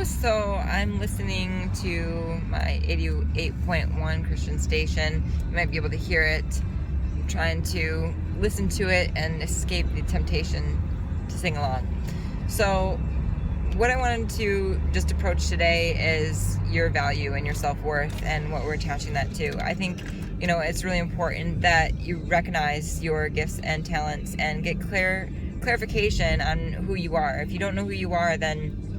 So I'm listening to my 88.1 Christian station. You might be able to hear it. I'm trying to listen to it and escape the temptation to sing along. So what I wanted to just approach today is your value and your self-worth and what we're attaching that to. I think, it's really important that you recognize your gifts and talents and get clarification on who you are. If you don't know who you are, then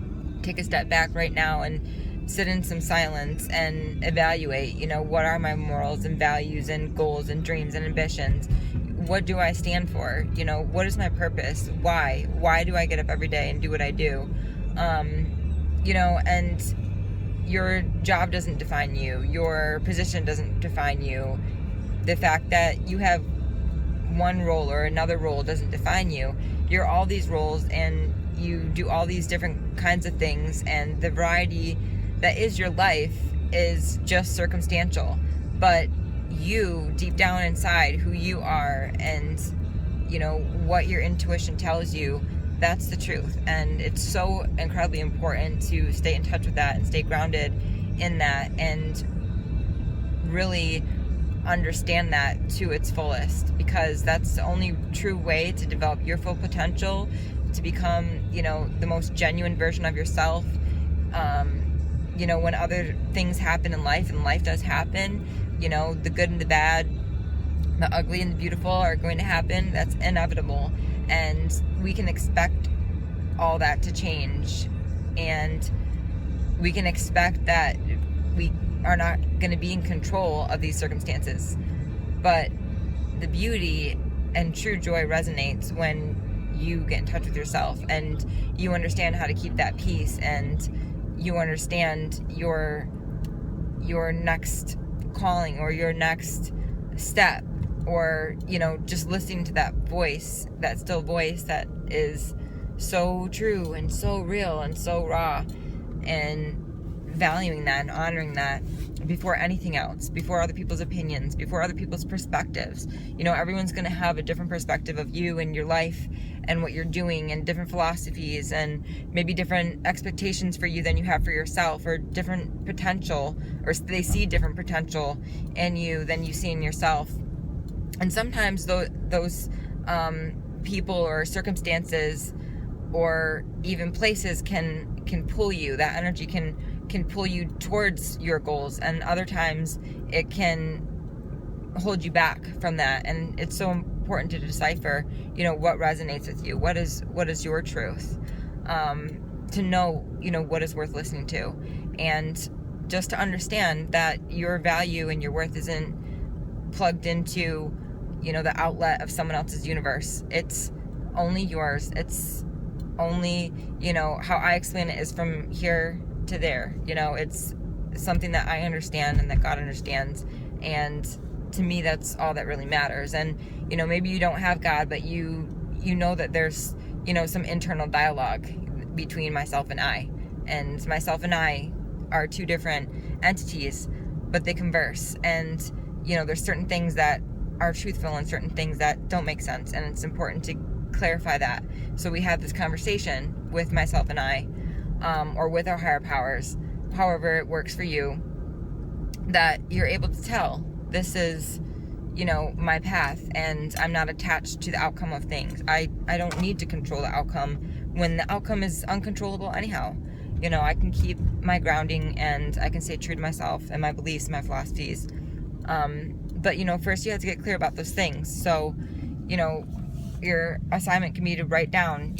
take a step back right now and sit in some silence and evaluate, what are my morals and values and goals and dreams and ambitions? What do I stand for? What is my purpose? Why do I get up every day and do what I do? And your job doesn't define you. Your position doesn't define you. The fact that you have one role or another role doesn't define you. You're all these roles and you do all these different kinds of things, and the variety that is your life is just circumstantial. But you, deep down inside, who you are and what your intuition tells you, that's the truth. And it's so incredibly important to stay in touch with that and stay grounded in that and really understand that to its fullest, because that's the only true way to develop your full potential, to become, the most genuine version of yourself. When other things happen in life, and life does happen, the good and the bad, the ugly and the beautiful are going to happen. That's inevitable. And we can expect all that to change. And we can expect that we are not going to be in control of these circumstances. But the beauty and true joy resonates when you get in touch with yourself and you understand how to keep that peace, and you understand your next calling or your next step, or just listening to that voice, that still voice that is so true and so real and so raw, and valuing that and honoring that before anything else, before other people's opinions, before other people's perspectives. Everyone's going to have a different perspective of you and your life and what you're doing, and different philosophies, and maybe different expectations for you than you have for yourself, or different potential, or they see different potential in you than you see in yourself. And sometimes those people or circumstances or even places can pull you. That energy can pull you towards your goals, and other times it can hold you back from that. And it's so important to decipher, what resonates with you, what is your truth, to know, what is worth listening to, and just to understand that your value and your worth isn't plugged into, the outlet of someone else's universe. It's only yours. It's only, how I explain it is from here to there. It's something that I understand and that God understands, and to me that's all that really matters. And maybe you don't have God, but you know that there's some internal dialogue between myself and I, and myself and I are two different entities, but they converse. And there's certain things that are truthful and certain things that don't make sense, and it's important to clarify that. So we have this conversation with myself and I, or with our higher powers, however it works for you, that you're able to tell, this is, my path, and I'm not attached to the outcome of things. I don't need to control the outcome when the outcome is uncontrollable anyhow. I can keep my grounding, and I can stay true to myself and my beliefs and my philosophies. But first you have to get clear about those things. So, your assignment can be to write down,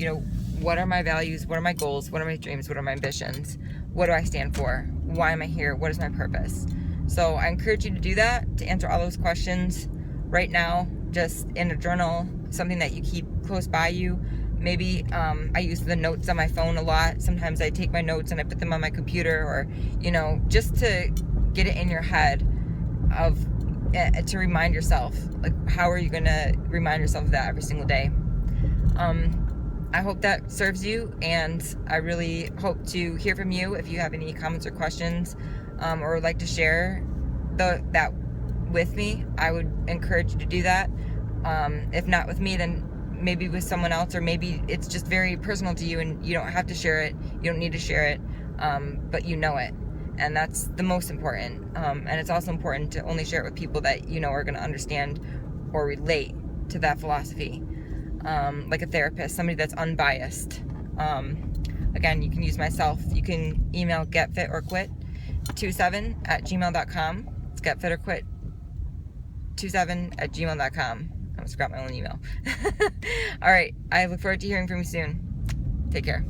what are my values? What are my goals? What are my dreams? What are my ambitions? What do I stand for? Why am I here? What is my purpose? So I encourage you to do that, to answer all those questions right now, just in a journal, something that you keep close by you. Maybe I use the notes on my phone a lot. Sometimes I take my notes and I put them on my computer, or, just to get it in your head to remind yourself. Like, how are you going to remind yourself of that every single day? I hope that serves you, and I really hope to hear from you if you have any comments or questions, or would like to share that with me. I would encourage you to do that. If not with me, then maybe with someone else, or maybe it's just very personal to you and you don't have to share it. You don't need to share it. but you know it. And that's the most important. And it's also important to only share it with people that you know are going to understand or relate to that philosophy. Like a therapist, somebody that's unbiased. Again, you can use myself. You can email getfitorquit27@gmail.com. It's getfitorquit27@gmail.com. I almost forgot my own email. All right. I look forward to hearing from you soon. Take care.